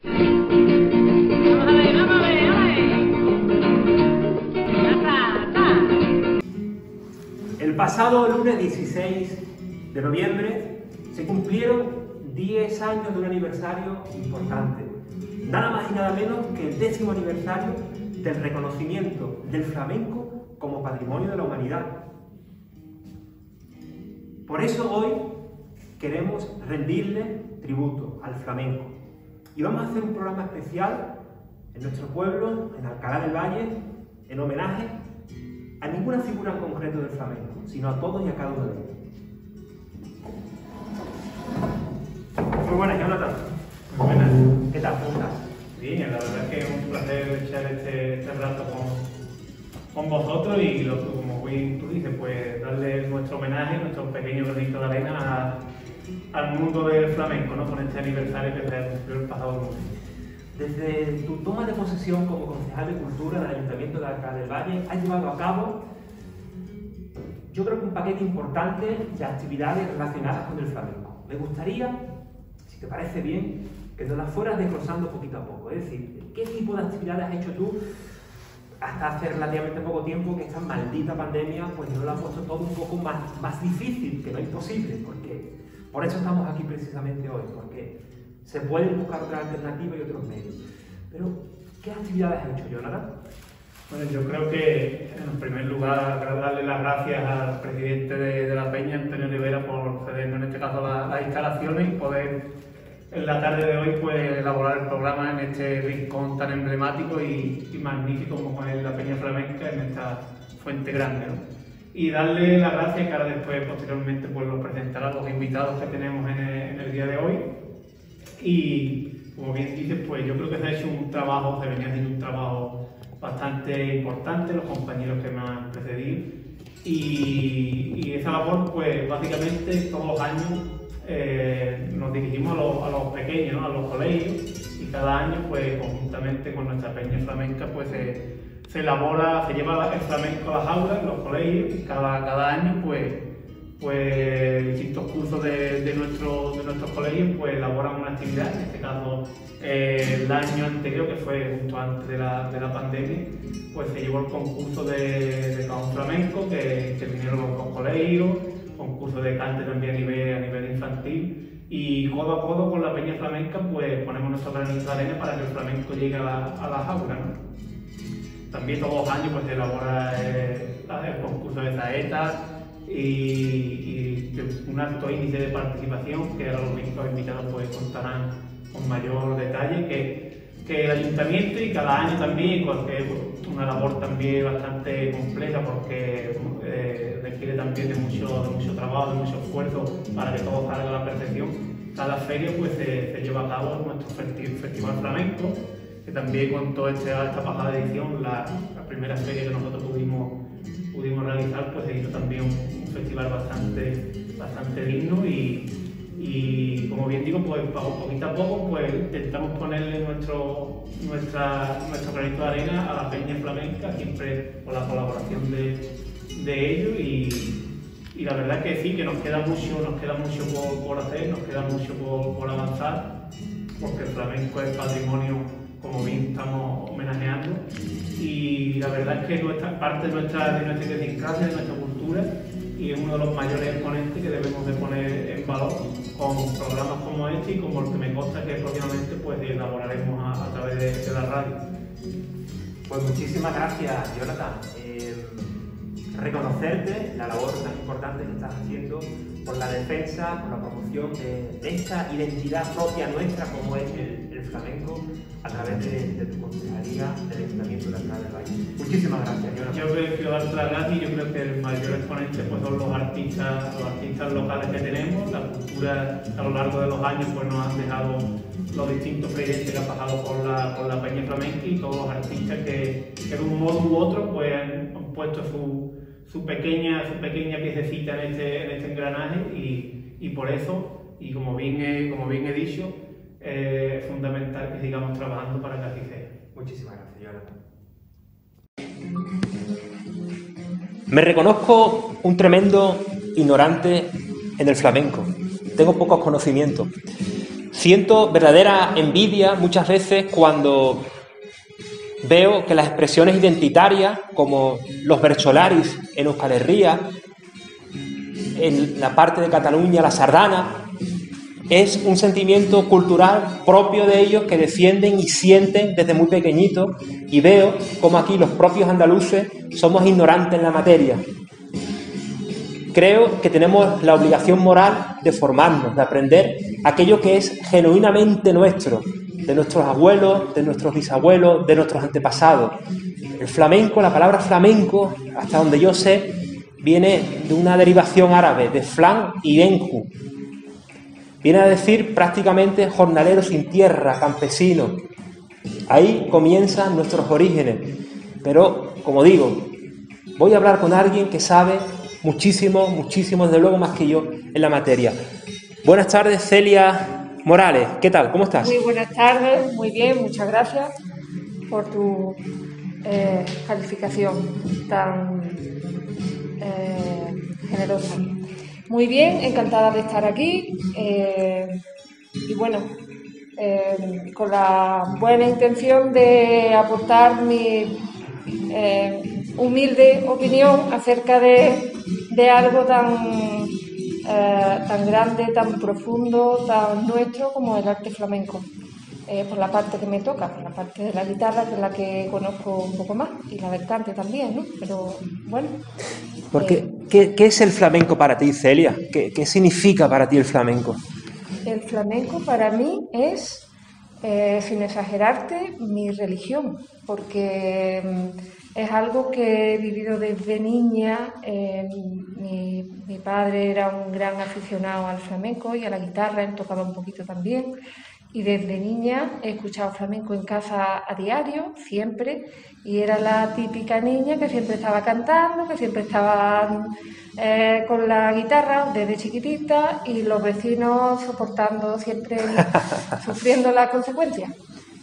El pasado lunes 16 de noviembre se cumplieron 10 años de un aniversario importante. Nada más y nada menos que el 10º aniversario del reconocimiento del flamenco como patrimonio de la humanidad. Por eso hoy queremos rendirle tributo al flamenco. Y vamos a hacer un programa especial en nuestro pueblo, en Alcalá del Valle, en homenaje a ninguna figura en concreto del flamenco, sino a todos y a cada uno de ellos. Muy buenas, Jonathan. Muy buenas. ¿Qué tal? ¿Cómo estás? Bien, la verdad es que es un placer echar este rato con vosotros y, como bien tú dices, pues darle nuestro homenaje, nuestro pequeño granito de arena al mundo del flamenco, ¿no? Con este aniversario que se cumplió el pasado lunes. Desde tu toma de posesión como concejal de Cultura del Ayuntamiento de Alcalá del Valle, has llevado a cabo, yo creo que un paquete importante de actividades relacionadas con el flamenco. Me gustaría, si te parece bien, que nos las fueras desglosando poquito a poco. Es decir, ¿qué tipo de actividades has hecho tú hasta hace relativamente poco tiempo que esta maldita pandemia pues nos lo ha puesto todo un poco más difícil, que no imposible? Porque por eso estamos aquí precisamente hoy, porque se pueden buscar otras alternativas y otros medios. Pero, ¿qué actividades has hecho, Jonathan? Bueno, yo creo que, en primer lugar, quiero darle las gracias al presidente de la Peña, Antonio Rivera, por cedernos, en este caso, las instalaciones y poder, en la tarde de hoy, pues elaborar el programa en este rincón tan emblemático y magnífico como es la Peña Flamenca, en esta Fuente Grande, ¿no? Y darle las gracias, que ahora después, posteriormente, pues lo presentará a los invitados que tenemos en el día de hoy. Y, como bien dices, pues yo creo que se ha hecho un trabajo, se venía haciendo un trabajo bastante importante, los compañeros que me han precedido. Y esa labor, pues básicamente todos los años nos dirigimos a los pequeños, ¿no? A los colegios, y cada año, pues conjuntamente con nuestra Peña Flamenca, pues se elabora, se lleva el flamenco a las aulas, en los colegios, y cada año, pues distintos cursos de nuestros colegios pues elaboran una actividad. En este caso, el año anterior, que fue justo antes de la pandemia, pues se llevó el concurso de cajón flamenco, que vinieron los dos colegios, concurso de cante también a nivel infantil, y codo a codo con la Peña Flamenca pues ponemos nuestro granito de arena para que el flamenco llegue a las aulas, ¿no? También todos los años pues se elabora el concurso de saetas y un alto índice de participación, que ahora los invitados pues contarán con mayor detalle, que el ayuntamiento, y cada año también, porque es una labor también bastante compleja, porque requiere también de mucho trabajo, de mucho esfuerzo para que todo salga a la perfección. Cada feria pues se lleva a cabo nuestro festival flamenco, que también con toda esta pasada edición, la primera feria que nosotros pudimos realizar, pues se hizo también un festival bastante digno, y como bien digo, pues poquito a poco pues intentamos ponerle nuestro granito de arena a la Peña Flamenca, siempre con la colaboración de ellos, y la verdad que sí, que nos queda mucho por hacer, nos queda mucho por avanzar, porque el flamenco es patrimonio, como bien estamos homenajeando, y la verdad es que parte de nuestra idiosincrasia, de nuestra cultura, y es uno de los mayores exponentes que debemos de poner en valor con programas como este, y como el que me consta que próximamente pues elaboraremos a través de la radio. Pues muchísimas gracias, Jonathan. Reconocerte la labor tan importante que estás haciendo por la defensa, por la promoción de esta identidad propia nuestra como es el flamenco, a través de tu concejalía del Ayuntamiento de Alcalá del Valle. Muchísimas gracias, Jonathan. Yo quiero darte las gracias, y yo creo que el mayor exponente pues son los artistas locales que tenemos. La cultura a lo largo de los años pues nos han dejado los distintos presidentes que han pasado por la Peña Flamenca, y todos los artistas que de un modo u otro pues han puesto su pequeña piececita en este engranaje, y por eso, y como bien he dicho, es fundamental que sigamos trabajando para que así sea. Muchísimas gracias, Jonathan. Me reconozco un tremendo ignorante en el flamenco. Tengo pocos conocimientos. Siento verdadera envidia muchas veces cuando veo que las expresiones identitarias, como los bercholaris en Euskal Herria, en la parte de Cataluña, la sardana, es un sentimiento cultural propio de ellos que defienden y sienten desde muy pequeñitos, y veo como aquí los propios andaluces somos ignorantes en la materia. Creo que tenemos la obligación moral de formarnos, de aprender aquello que es genuinamente nuestro, de nuestros abuelos, de nuestros bisabuelos, de nuestros antepasados. El flamenco, la palabra flamenco, hasta donde yo sé, viene de una derivación árabe, de flan y benju. Viene a decir prácticamente jornalero sin tierra, campesino. Ahí comienzan nuestros orígenes. Pero, como digo, voy a hablar con alguien que sabe muchísimo, desde luego más que yo, en la materia. Buenas tardes, Celia Morales. ¿Qué tal? ¿Cómo estás? Muy buenas tardes, muy bien, muchas gracias por tu calificación tan generosa. Muy bien, encantada de estar aquí y bueno, con la buena intención de aportar mi humilde opinión acerca de algo tan grande, tan profundo, tan nuestro como el arte flamenco. Por la parte que me toca, por la parte de la guitarra, que es la que conozco un poco más, y la del cante también, ¿no? Pero bueno. ¿Qué es el flamenco para ti, Celia? ¿Qué significa para ti el flamenco? El flamenco para mí es, sin exagerarte, mi religión, porque es algo que he vivido desde niña. Mi padre era un gran aficionado al flamenco y a la guitarra, él tocaba un poquito también. Y desde niña he escuchado flamenco en casa a diario, siempre, y era la típica niña que siempre estaba cantando, que siempre estaba con la guitarra desde chiquitita, y los vecinos soportando, siempre sufriendo las consecuencias.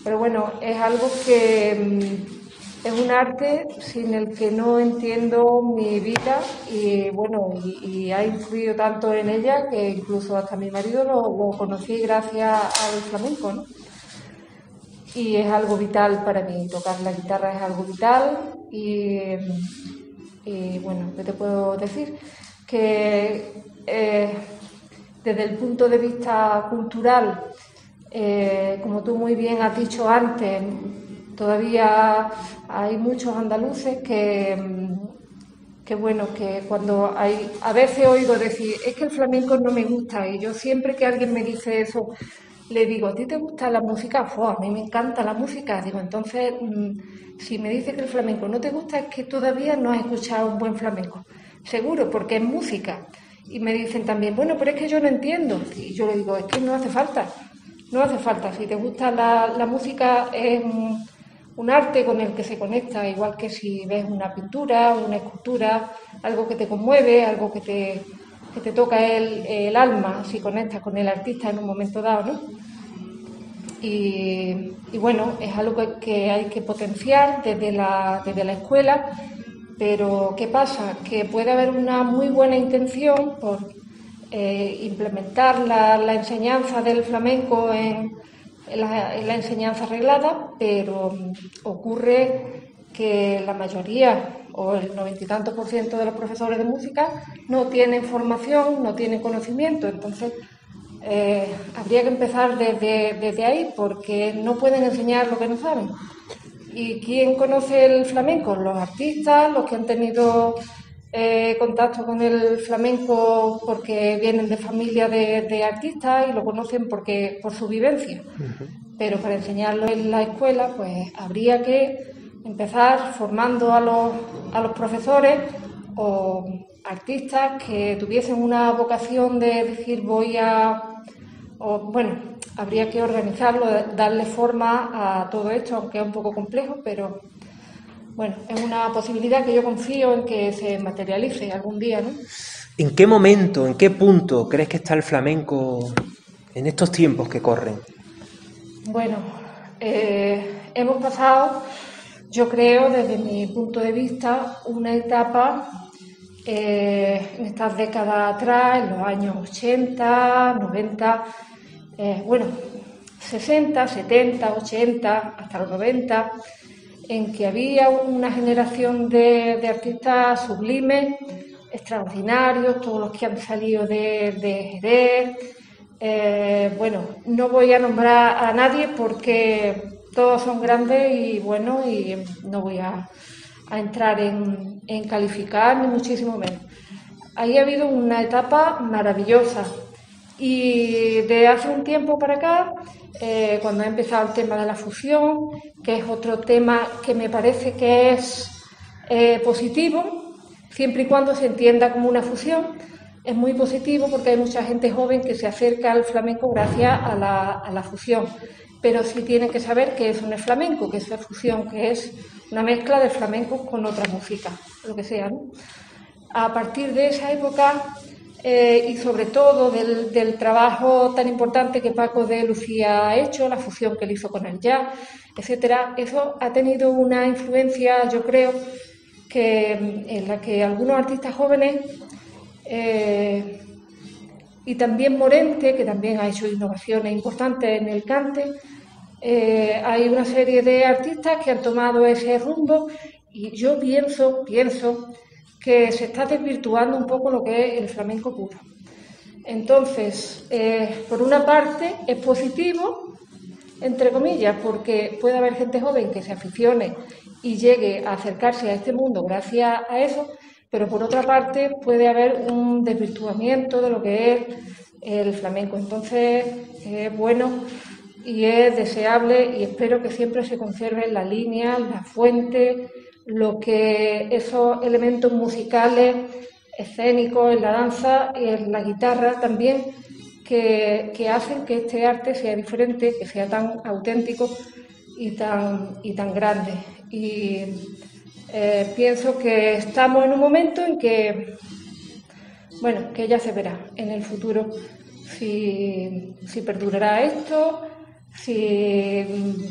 Pero bueno, es algo que es un arte sin el que no entiendo mi vida, y bueno, y ha influido tanto en ella que incluso hasta mi marido lo conocí gracias al flamenco, ¿no? Y es algo vital para mí, tocar la guitarra es algo vital, y bueno, ¿qué te puedo decir? Que desde el punto de vista cultural, como tú muy bien has dicho antes, todavía hay muchos andaluces que bueno, que cuando a veces oigo decir, es que el flamenco no me gusta, y yo siempre que alguien me dice eso, le digo, ¿a ti te gusta la música? A mí me encanta la música. Digo, entonces, si me dices que el flamenco no te gusta, es que todavía no has escuchado un buen flamenco. Seguro, porque es música. Y me dicen también, bueno, pero es que yo no entiendo. Y yo le digo, es que no hace falta. No hace falta. Si te gusta la música, es un arte con el que se conecta, igual que si ves una pintura, una escultura, algo que te conmueve, algo que te toca el alma, si conectas con el artista en un momento dado, ¿no? Y bueno, es algo que hay que potenciar desde la escuela, pero ¿qué pasa? Que puede haber una muy buena intención por implementar la enseñanza del flamenco en la enseñanza reglada, pero ocurre que la mayoría o el 90 y tantos % de los profesores de música no tienen formación, no tienen conocimiento. Entonces habría que empezar desde ahí, porque no pueden enseñar lo que no saben. ¿Y quién conoce el flamenco? Los artistas, los que han tenido contacto con el flamenco porque vienen de familia de artistas y lo conocen por su vivencia. Pero para enseñarlo en la escuela, pues habría que empezar formando a los profesores o artistas que tuviesen una vocación de decir habría que organizarlo, darle forma a todo esto, aunque es un poco complejo, pero bueno, es una posibilidad que yo confío en que se materialice algún día, ¿no? ¿En qué momento, en qué punto crees que está el flamenco en estos tiempos que corren? Bueno, hemos pasado, yo creo, desde mi punto de vista, una etapa en estas décadas atrás, en los años 80, 90, bueno, 60, 70, 80, hasta los 90, en que había una generación de artistas sublimes, extraordinarios, todos los que han salido de Jerez. Bueno, no voy a nombrar a nadie porque todos son grandes y bueno, y no voy a entrar en calificar, ni muchísimo menos. Ahí ha habido una etapa maravillosa y de hace un tiempo para acá, cuando ha empezado el tema de la fusión, que es otro tema que me parece que es positivo, siempre y cuando se entienda como una fusión, es muy positivo porque hay mucha gente joven que se acerca al flamenco gracias a la fusión, pero sí tienen que saber que eso no es flamenco, que eso es fusión, que es una mezcla de flamenco con otra música, lo que sea, ¿no? A partir de esa época y sobre todo del trabajo tan importante que Paco de Lucía ha hecho, la fusión que él hizo con el jazz, etcétera, eso ha tenido una influencia, yo creo, en la que algunos artistas jóvenes y también Morente, que también ha hecho innovaciones importantes en el cante, hay una serie de artistas que han tomado ese rumbo y yo pienso que se está desvirtuando un poco lo que es el flamenco puro. Entonces, por una parte es positivo, entre comillas, porque puede haber gente joven que se aficione y llegue a acercarse a este mundo gracias a eso, pero por otra parte puede haber un desvirtuamiento de lo que es el flamenco. Entonces, es bueno y es deseable y espero que siempre se conserve la línea, la fuente, lo que esos elementos musicales, escénicos en la danza y en la guitarra también, que hacen que este arte sea diferente, que sea tan auténtico y tan grande. Y pienso que estamos en un momento en que, bueno, que ya se verá en el futuro si perdurará esto, si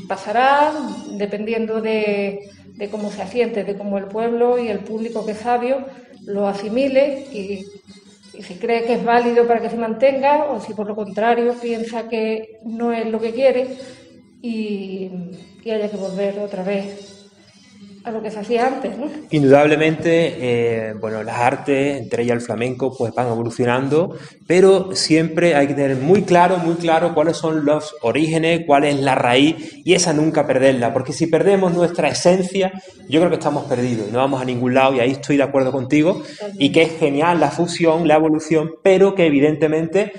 pasará, dependiendo de cómo se asiente, de cómo el pueblo y el público que es sabio lo asimile y si cree que es válido para que se mantenga o si por lo contrario piensa que no es lo que quiere y haya que volver otra vez a lo que se hacía antes, ¿no? Indudablemente, bueno, las artes, entre ellas el flamenco, pues van evolucionando, pero siempre hay que tener muy claro cuáles son los orígenes, cuál es la raíz, y esa nunca perderla, porque si perdemos nuestra esencia, yo creo que estamos perdidos, no vamos a ningún lado, y ahí estoy de acuerdo contigo, y que es genial la fusión, la evolución, pero que evidentemente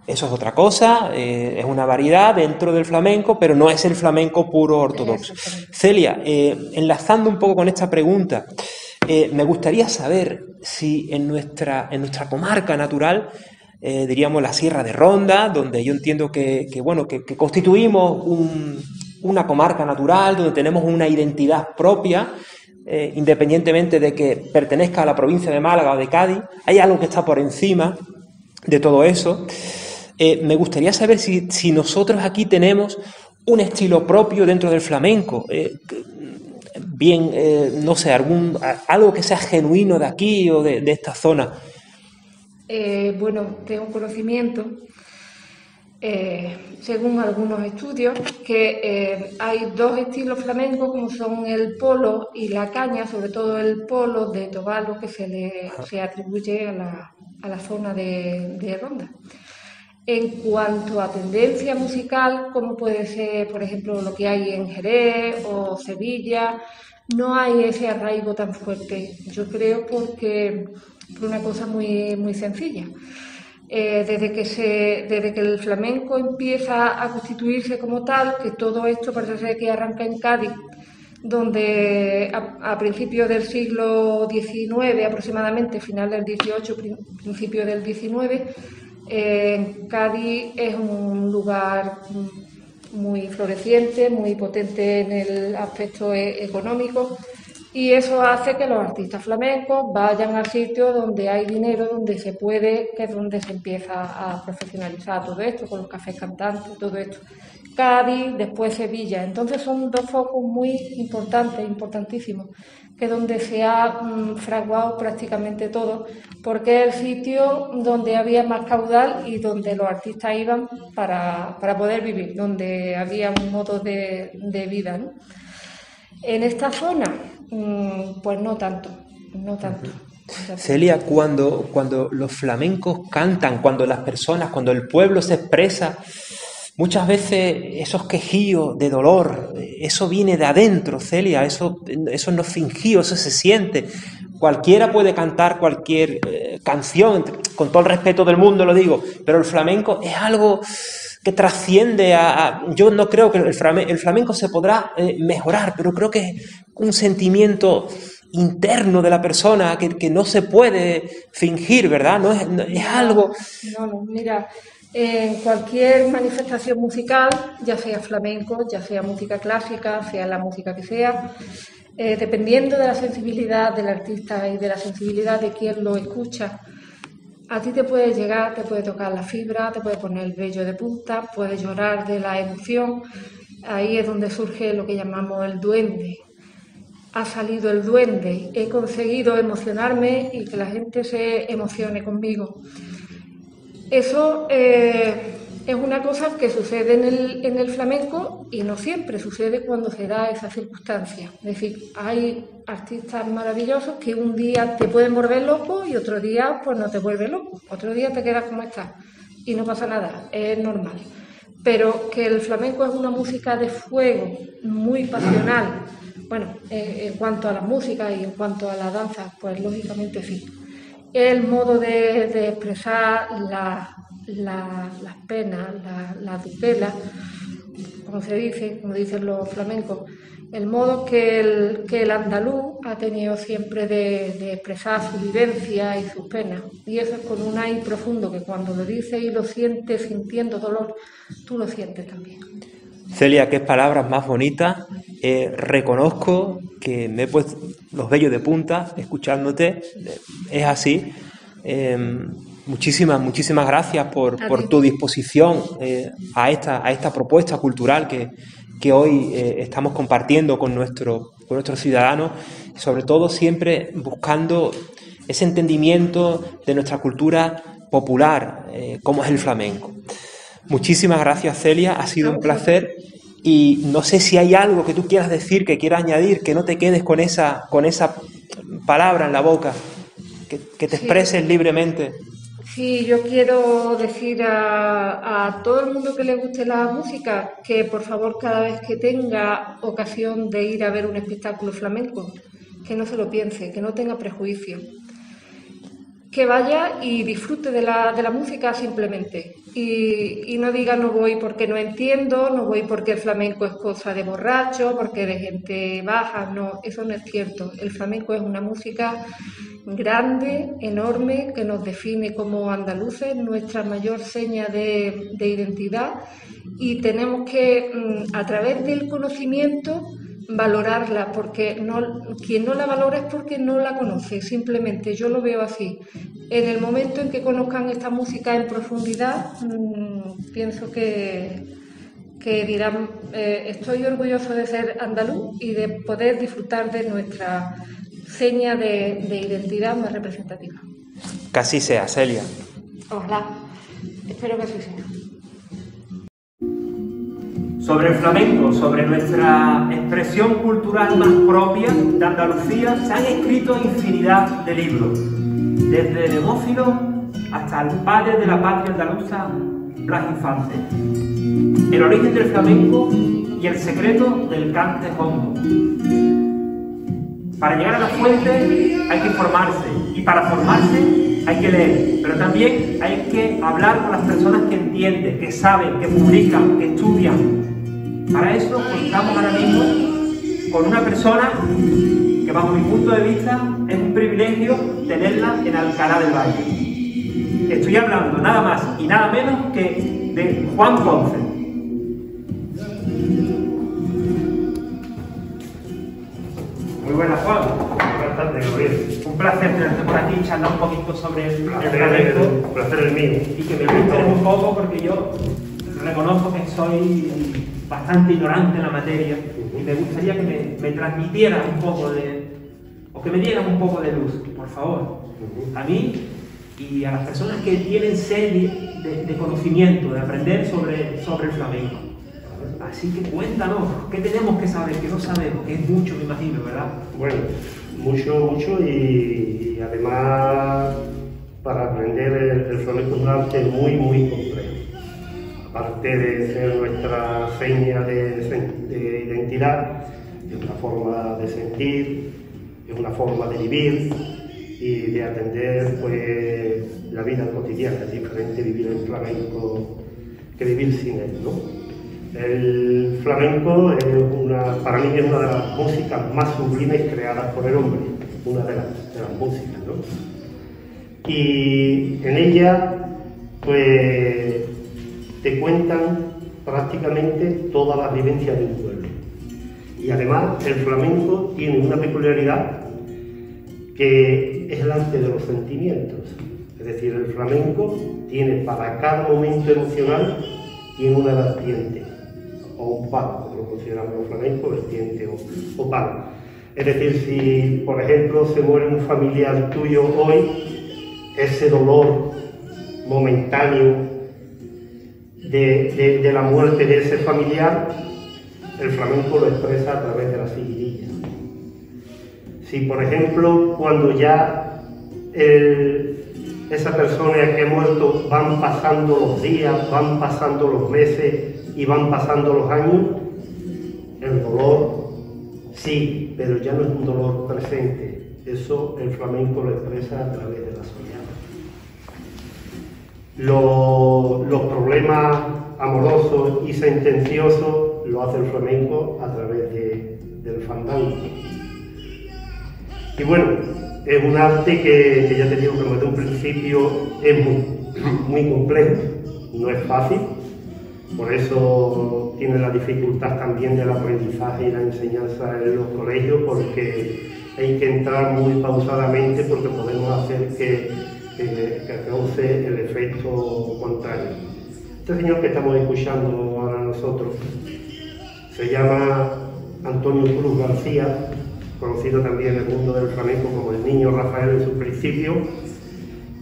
eso es otra cosa, es una variedad dentro del flamenco, pero no es el flamenco puro ortodoxo. Celia, enlazando un poco con esta pregunta, me gustaría saber si en nuestra comarca natural, diríamos la Sierra de Ronda, donde yo entiendo que constituimos una comarca natural, donde tenemos una identidad propia, independientemente de que pertenezca a la provincia de Málaga o de Cádiz, hay algo que está por encima de todo eso. Me gustaría saber si nosotros aquí tenemos un estilo propio dentro del flamenco, no sé, algo que sea genuino de aquí o de esta zona. Bueno, tengo conocimiento, según algunos estudios, que hay dos estilos flamencos, como son el polo y la caña, sobre todo el polo de Toballo, que se atribuye a la zona de Ronda. En cuanto a tendencia musical, como puede ser, por ejemplo, lo que hay en Jerez o Sevilla, no hay ese arraigo tan fuerte. Yo creo por una cosa muy, muy sencilla. Desde que el flamenco empieza a constituirse como tal, que todo esto parece ser que arranca en Cádiz, donde a principios del siglo XIX, aproximadamente, final del XVIII, principio del XIX, Cádiz es un lugar muy floreciente, muy potente en el aspecto económico y eso hace que los artistas flamencos vayan al sitio donde hay dinero, donde se puede, que es donde se empieza a profesionalizar todo esto, con los cafés cantantes, todo esto. Cádiz, después Sevilla. Entonces son dos focos muy importantes, importantísimos, que es donde se ha fraguado prácticamente todo, porque es el sitio donde había más caudal y donde los artistas iban para poder vivir, donde había un modo de vida, ¿no? En esta zona, pues no tanto, no tanto. Celia, cuando los flamencos cantan, cuando las personas, cuando el pueblo se expresa, muchas veces esos quejíos de dolor, eso viene de adentro, Celia, eso no es fingido, eso se siente. Cualquiera puede cantar cualquier canción, con todo el respeto del mundo lo digo, pero el flamenco es algo que trasciende yo no creo que el flamenco se podrá mejorar, pero creo que es un sentimiento interno de la persona que no se puede fingir, ¿verdad? Es algo... No, mira, en cualquier manifestación musical, ya sea flamenco, ya sea música clásica, sea la música que sea, dependiendo de la sensibilidad del artista y de la sensibilidad de quien lo escucha, a ti te puede llegar, te puede tocar la fibra, te puede poner el vello de punta, puedes llorar de la emoción. Ahí es donde surge lo que llamamos el duende. Ha salido el duende, he conseguido emocionarme y que la gente se emocione conmigo. Eso es una cosa que sucede en el flamenco y no siempre sucede cuando se da esa circunstancia. Es decir, hay artistas maravillosos que un día te pueden volver loco y otro día pues no te vuelve loco. Otro día te quedas como estás y no pasa nada, es normal. Pero que el flamenco es una música de fuego, muy pasional. Bueno, en cuanto a la música y en cuanto a la danza, pues lógicamente sí. El modo de expresar las penas, las dupelas, como se dice, como dicen los flamencos, el modo que el andaluz ha tenido siempre de expresar su vivencia y sus penas. Y eso es con un ay profundo que cuando lo dices y lo sientes sintiendo dolor, tú lo sientes también. Celia, qué palabras más bonitas. Reconozco que me he puesto los vellos de punta escuchándote. Es así. Muchísimas gracias por tu disposición a esta propuesta cultural que hoy estamos compartiendo con nuestros ciudadanos, y sobre todo siempre buscando ese entendimiento de nuestra cultura popular, como es el flamenco. Muchísimas gracias, Celia, ha sido un placer. Y no sé si hay algo que tú quieras decir, que quieras añadir, que no te quedes con esa palabra en la boca, que te expreses libremente. Sí, yo quiero decir a todo el mundo que le guste la música que por favor cada vez que tenga ocasión de ir a ver un espectáculo flamenco, que no se lo piense, que no tenga prejuicio, que vaya y disfrute de la música simplemente y no diga no voy porque no entiendo, no voy porque el flamenco es cosa de borracho, porque de gente baja. No, eso no es cierto. El flamenco es una música grande, enorme, que nos define como andaluces, nuestra mayor seña de identidad, y tenemos que, a través del conocimiento, valorarla, porque quien no la valora es porque no la conoce, simplemente yo lo veo así. En el momento en que conozcan esta música en profundidad, pienso que dirán, estoy orgulloso de ser andaluz y de poder disfrutar de nuestra seña de identidad más representativa. Que así sea, Celia. Ojalá, espero que así sea. Sobre el flamenco, sobre nuestra expresión cultural más propia de Andalucía, se han escrito infinidad de libros, desde Demófilo hasta el padre de la patria andaluza, Blas Infante. El origen del flamenco y el secreto del cante hondo. Para llegar a la fuente hay que formarse, y para formarse hay que leer, pero también hay que hablar con las personas que entienden, que saben, que publican, que estudian. Para eso contamos ahora mismo con una persona que, bajo mi punto de vista, es un privilegio tenerla en Alcalá del Valle. Estoy hablando nada más y nada menos que de Juan Ponce. Muy buenas, Juan. Buenas tardes, Gabriel. Un placer tenerte por aquí, charlar un poquito sobre el flamenco. Un placer el mío. Y que me cuentes un poco, porque yo reconozco que soy bastante ignorante en la materia y me gustaría que me transmitieran un poco o que me dieran un poco de luz, por favor, a mí y a las personas que tienen sed de conocimiento, de aprender sobre el flamenco. Así que cuéntanos, ¿qué tenemos que saber, que no sabemos? Que es mucho, me imagino, ¿verdad? Bueno, mucho y además para aprender el flamenco es un arte muy complejo. Aparte de ser nuestra seña de identidad, es una forma de sentir, es una forma de vivir y de atender pues la vida cotidiana. Es diferente vivir el flamenco que vivir sin él, ¿no? El flamenco para mí es una de las músicas más sublimes creadas por el hombre, una de las músicas, ¿no? Y en ella pues te cuentan prácticamente todas las vivencias de un pueblo. Y además el flamenco tiene una peculiaridad que es el arte de los sentimientos. Es decir, el flamenco tiene para cada momento emocional tiene una vertiente o un palo, como lo consideramos los flamencos, vertiente o palo. Es decir, si por ejemplo se muere un familiar tuyo hoy, ese dolor momentáneo de la muerte de ese familiar, el flamenco lo expresa a través de la seguidilla. Si por ejemplo cuando ya esa persona que ha muerto van pasando los días, van pasando los meses y van pasando los años, el dolor sí, pero ya no es un dolor presente. Eso el flamenco lo expresa a través de la soleada. Los problemas amorosos y sentenciosos lo hace el flamenco a través del fandango. Y bueno, es un arte que ya te digo que desde un principio es muy complejo, no es fácil, por eso tiene la dificultad también del aprendizaje y la enseñanza en los colegios, porque hay que entrar muy pausadamente porque podemos hacer que cause el efecto contrario. Este señor que estamos escuchando ahora nosotros se llama Antonio Cruz García, conocido también en el mundo del flamenco como el Niño Rafael en su principio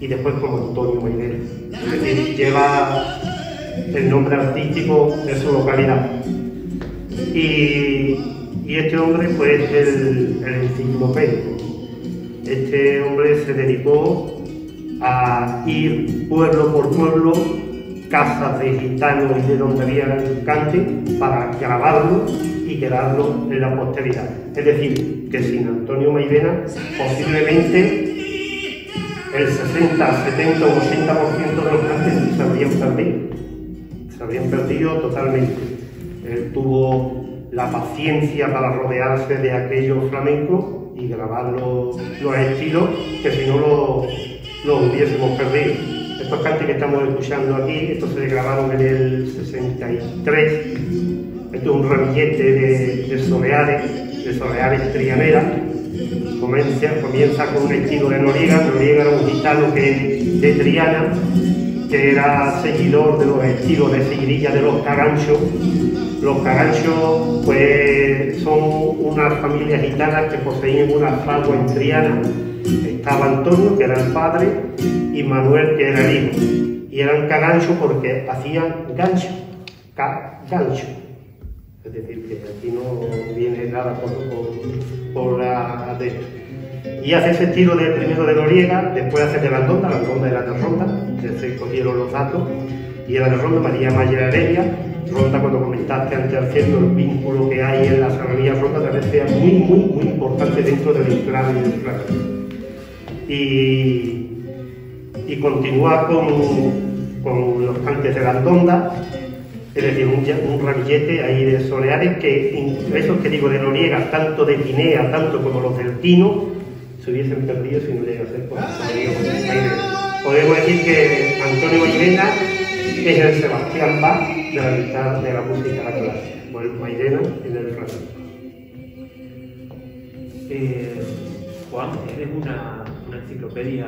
y después como Antonio Maidena. Es decir, lleva el nombre artístico de su localidad. Y este hombre pues es el enciclopédico. Este hombre se dedicó a ir pueblo por pueblo, casas de gitanos y de donde había el cante, para grabarlo y quedarlo en la posteridad. Es decir, que sin Antonio Maidena posiblemente el 60, 70 o 80% de los cantes se habrían perdido totalmente. Él tuvo la paciencia para rodearse de aquellos flamencos y grabar los estilos que si no lo hubiésemos perdido. Estos cantes que estamos escuchando aquí, estos se grabaron en el 63. Esto es un ramillete de soleares trianera. Comienza con un estilo de Noriega. Noriega era un gitano de Triana, que era seguidor de los estilos de seguidilla de los caganchos. Los caganchos pues son unas familias gitanas que poseían una fragua en Triana. Estaba Antonio, que era el padre, y Manuel, que era el hijo. Y eran caganchos porque hacían gancho. Es decir, que aquí no viene nada por la de esto. Y hace ese estilo primero de Noriega, después hace de la ronda era de ronda, se cogieron los datos, y era de ronda María Mayer Heredia. Ronda, cuando comentaste antes haciendo el vínculo que hay en la serranía ronda, tal vez sea muy importante dentro del enclave y del flamenco. Y continúa con los cantes de la ronda, es decir, un ramillete ahí de soleares que, esos que digo de Noriega, tanto de Guinea, tanto como los del Tino, se hubiesen perdido si no llega a ser por Maidena. Podemos decir que Antonio Maidena es el Sebastián Bach de la mitad de la música clásica, o el Maidena en el flamenco. Juan, eres una enciclopedia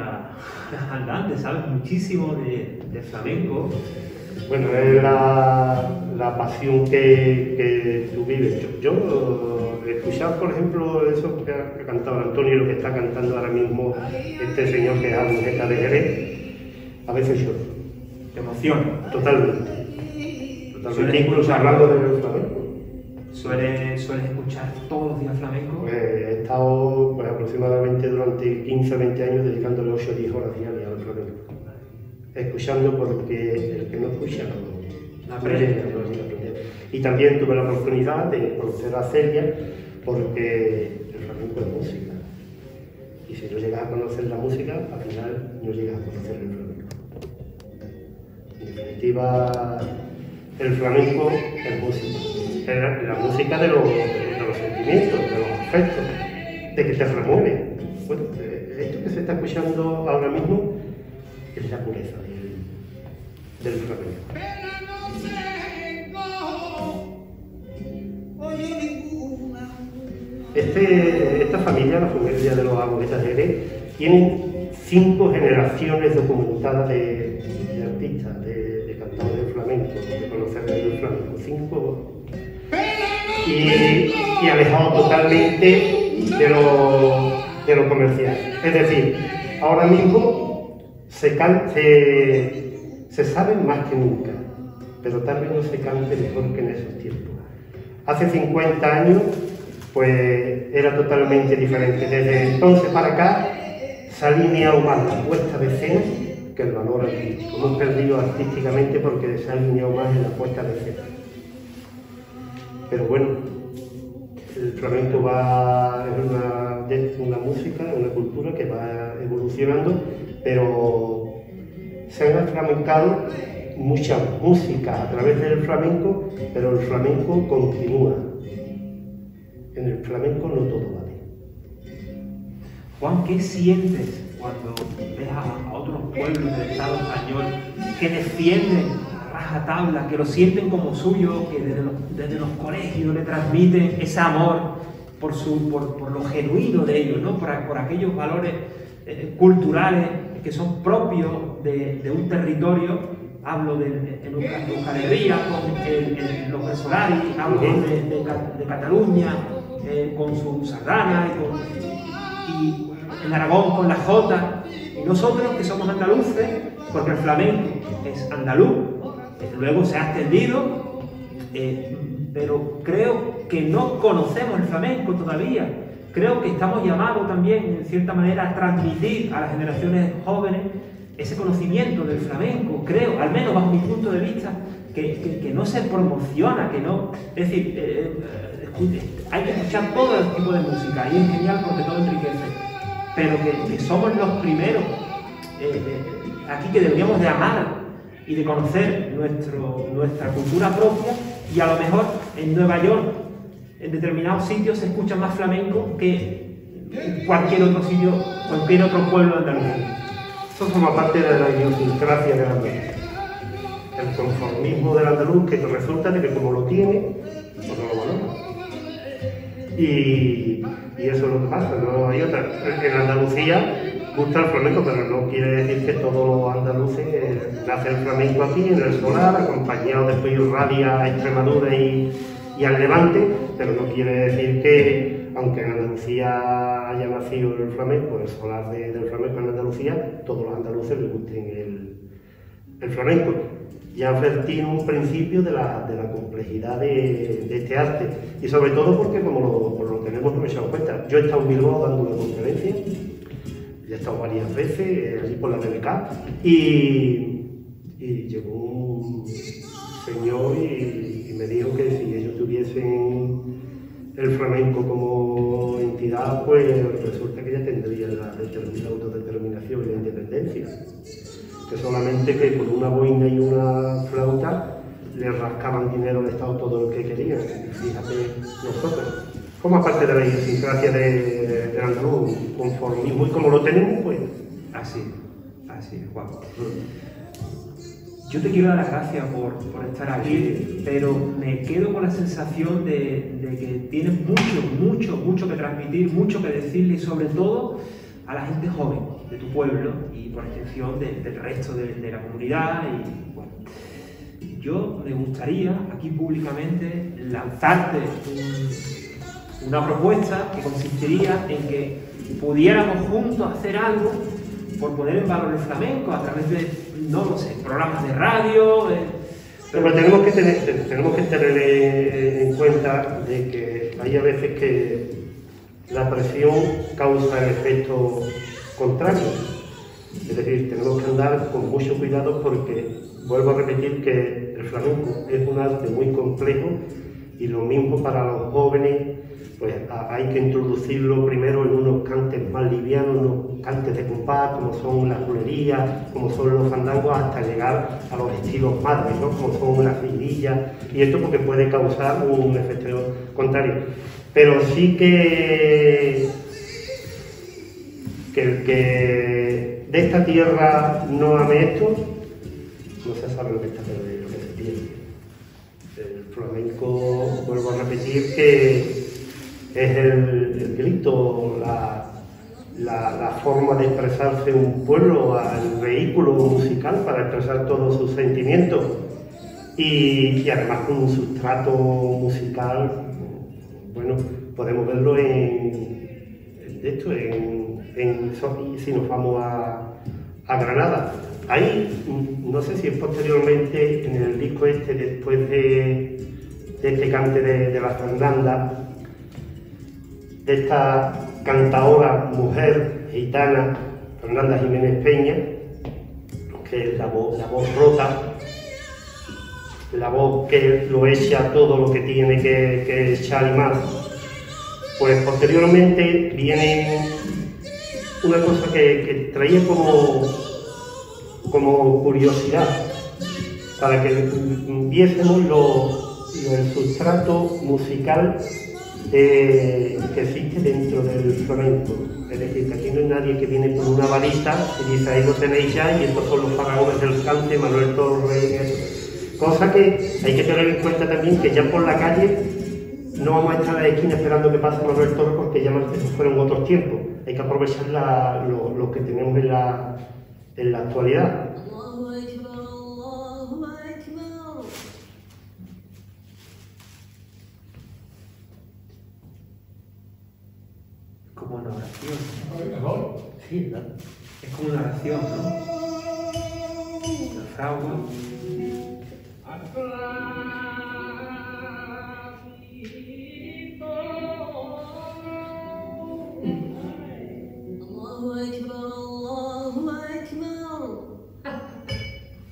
andante, sabes muchísimo de flamenco. Bueno, es la pasión que tú vives. Yo escuchar, por ejemplo, eso que ha cantado Antonio y lo que está cantando ahora mismo este señor que es Agujeta de Jerez, a veces lloro. Te emociona. Totalmente. Incluso hablando del flamenco. ¿Sueles escuchar todos los días flamenco? Pues he estado aproximadamente durante 15 o 20 años dedicándole 8 o 10 horas diarias al flamenco. Escuchando porque el que no escucha no aprende. Y también tuve la oportunidad de conocer a Celia porque el flamenco es música. Y si no llegas a conocer la música, al final no llegas a conocer el flamenco. En definitiva, el flamenco es música. Es la música de los sentimientos, de los afectos, de que te remueve. Bueno, esto que se está escuchando ahora mismo es la pureza del flamenco. Esta familia, la familia de los Agujetas de Jerez, tienen 5 generaciones documentadas de artistas, de cantadores de flamenco, de conocedores del flamenco. 5 y alejado totalmente de lo comercial. Es decir, ahora mismo se sabe más que nunca, pero tal vez no se cante mejor que en esos tiempos. Hace 50 años, pues era totalmente diferente. Desde entonces para acá se ha alineado más la puesta de escena que el valor artístico. Hemos perdido artísticamente porque se ha alineado más en la puesta de escena. Pero bueno, el flamenco es una música, una cultura que va evolucionando, pero se han flamencado mucha música a través del flamenco, pero el flamenco continúa. En el flamenco no todo vale. Juan, ¿qué sientes cuando ves a otros pueblos del Estado español que defienden rajatabla, que lo sienten como suyo, que desde los colegios le transmiten ese amor por lo genuino de ellos, ¿no? por aquellos valores culturales que son propios de un territorio? Hablo de Euskal Herria, con los Versolari, hablo de Cataluña, con su sardana, y en Aragón con la jota, y nosotros que somos andaluces, porque el flamenco es andaluz, luego se ha extendido, pero creo que no conocemos el flamenco todavía. Creo que estamos llamados también, en cierta manera, a transmitir a las generaciones jóvenes ese conocimiento del flamenco. Creo, al menos bajo mi punto de vista, que no se promociona, que no... Es decir, hay que escuchar todo el tipo de música, y es genial porque todo enriquece, pero que somos los primeros aquí que deberíamos de amar y de conocer nuestra cultura propia, y a lo mejor en Nueva York, en determinados sitios, se escucha más flamenco que en cualquier otro sitio, cualquier otro pueblo de Andalucía. Eso forma parte de la idiosincrasia del andaluz. El conformismo del andaluz, que resulta de que como lo tiene, pues no lo valora. Y eso es lo que pasa, no hay otra. En Andalucía gusta el flamenco, pero no quiere decir que todos los andaluces nacen el flamenco aquí, en el solar, acompañado después irradia a Extremadura y al Levante, pero no quiere decir que, aunque en Andalucía haya nacido el flamenco, el solar del flamenco en Andalucía, todos los andaluces les gusten el flamenco. Ya advertí en un principio de la complejidad de este arte, y sobre todo porque, como lo tenemos no me he dado cuenta, yo he estado en Bilbao dando una conferencia, ya he estado varias veces allí por la BBK, y llegó un señor y me dijo que si ellos tuviesen el flamenco como entidad, pues resulta que ya tendría la autodeterminación y la independencia. Que solamente que con una boina y una flauta le rascaban dinero al Estado todo lo que querían. Fíjate, nosotros, como parte de la idiosincrasia del andaluz, conformismo, y como lo tenemos, pues así es, Juan. Yo te quiero dar las gracias por estar aquí, pero me quedo con la sensación de que tienes mucho que transmitir, mucho que decirle, y sobre todo a la gente joven de tu pueblo y por extensión del resto de la comunidad. Y bueno, yo me gustaría aquí públicamente lanzarte una propuesta que consistiría en que pudiéramos juntos hacer algo por poner en valor el flamenco a través de, no lo sé, programas de radio. Pero tenemos que tener en cuenta de que hay a veces que la presión causa el efecto contrario. Es decir, tenemos que andar con mucho cuidado porque, vuelvo a repetir, que el flamenco es un arte muy complejo y lo mismo para los jóvenes, pues hay que introducirlo primero en unos cantes más livianos, unos cantes de compás, como son las bulerías, como son los fandangos, hasta llegar a los estilos madres, ¿no? Como son las seguidillas, y esto porque puede causar un efecto contrario. Pero sí que el que de esta tierra no ame esto, no se sabe lo que está perdiendo, lo que se pierde. El flamenco, vuelvo a repetir, que es el grito, la forma de expresarse un pueblo, el vehículo musical para expresar todos sus sentimientos y además con un sustrato musical, bueno, podemos verlo si nos vamos a Granada. Ahí, no sé si es posteriormente en el disco este, después de este cante de la Fernanda, de esta cantadora mujer gitana, Fernanda Jiménez Peña, que es la voz rota, la voz que lo echa todo lo que tiene que echar y más. Pues posteriormente viene una cosa que traía como curiosidad, para que viésemos el sustrato musical que existe dentro del flamenco. Es decir, que aquí no hay nadie que viene con una varita y dice ahí lo tenéis ya y estos son los faraones del cante, Manuel Torres, cosa que hay que tener en cuenta también, que ya por la calle no vamos a estar a la esquina esperando que pase Manuel Torres, porque ya esos fueron otros tiempos. Hay que aprovechar lo que tenemos en la actualidad. Como una oración. Sí, ¿verdad? Es como una oración, ¿no? La fragua.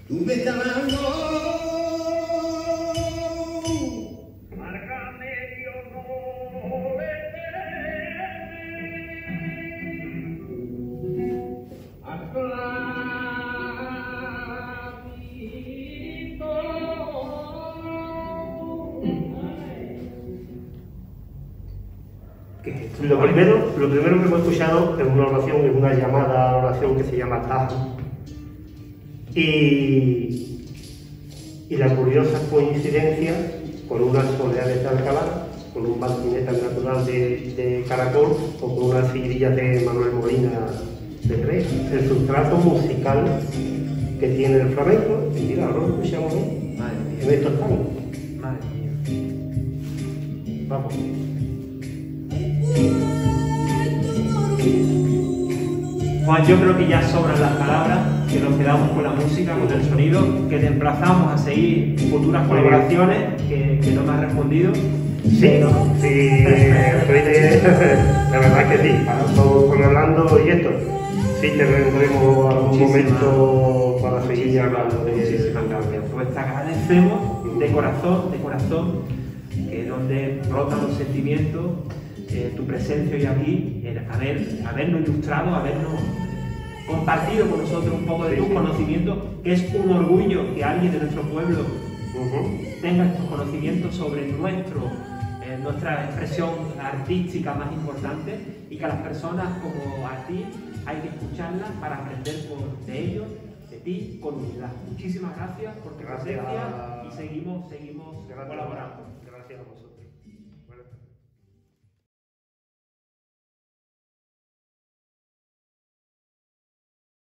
Tú me estás dando. Lo primero que hemos escuchado es una oración, es una llamada oración que se llama Tajo. Y la curiosa coincidencia con unas soleares de Alcalá, con un balcineta natural de Caracol o con unas seguidillas de Manuel Molina de Jerez. El sustrato musical que tiene el flamenco, y mira, ahora lo escuchamos en estos tangos. Madre mía. Vamos. Juan, yo creo que ya sobran las palabras, que nos quedamos con la música, con el sonido, que te emplazamos a seguir futuras colaboraciones, que no me has respondido. Sí, la verdad que sí, con hablando y esto, sí tendremos algún momento para seguir hablando de Muchísimas gracias. Pues te agradecemos de corazón, que donde brotan los sentimientos, tu presencia hoy aquí, habernos ilustrado, habernos compartido con nosotros un poco de tus conocimientos, que es un orgullo que alguien de nuestro pueblo tenga estos conocimientos sobre nuestra expresión artística más importante, y que a las personas como a ti hay que escucharlas para aprender de ellos, de ti, con humildad. Muchísimas gracias por tu presencia y seguimos colaborando. Gracias a vosotros.